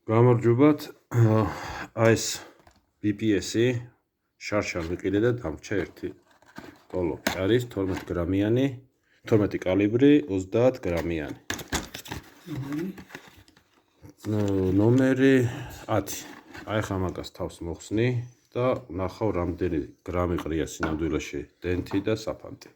გამარჯობათ, აი ეს BPS-ი შარშან ვიყიდე და დამრჩა ერთი კოლოფი. არის 12 გრამიანი, 12 კალიბრი, 30 გრამიანი. ნომერი 10. აი ხა მაგას თავს მოხსნი და ნახავ რამდენი გრამი ყრია სინამდვილეში დენთი და საფანტი.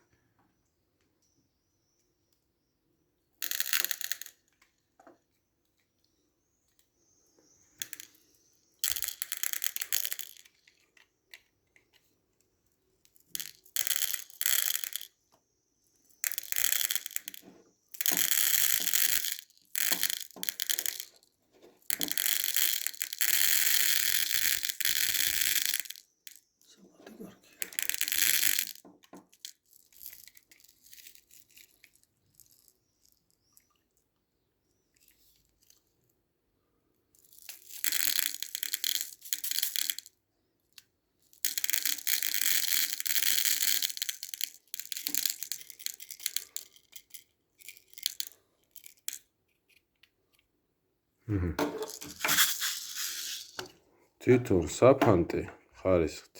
თითო საფანტი ხარისხით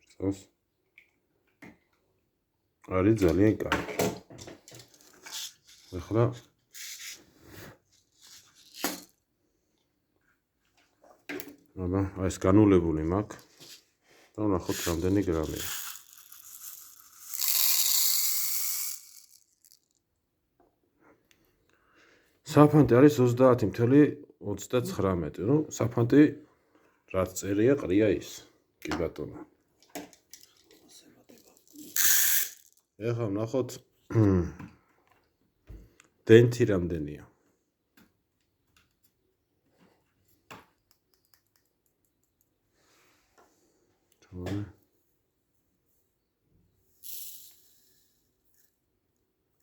ხსოვს არის ძალიან კარგი. ახლა აბა აი ეს განულებული მაქვს და ვნახოთ რამდენი გრამია. საფანტი არის 30.39. ნუ საფანტი რაც წერია ყრია ის. კი ბატონო. ეხლა ვნახოთ დენთი რამდენია.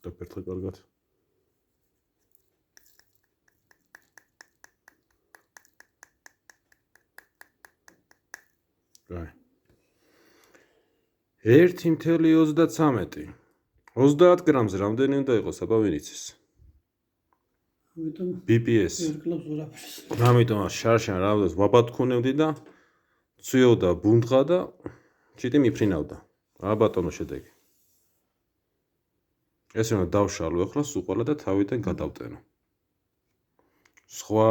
დაფერთხე კარგად. აი 1.33. 30 გრამზე რამდენი უნდა იყოს აბა ვინ იცის? BPS. ამიტომ შარშან რამოდენს ვაბატქუნევდი და ცვიოდა ბუნდღა და ჩიტი მიფრინავდა. რა ბატონო შედეგი. ეს უნდა დავშალო ახლა სუყალა და თავიდან გადავტენო. სხვა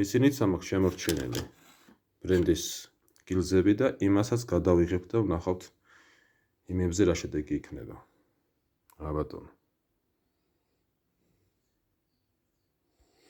ისინიც ამაქვს შემორჩენილი ბრენდის გილზები და იმასაც გადავიღებ და ვნახავთ იმებზე რა შედეგი იქნება. რა ბატონო.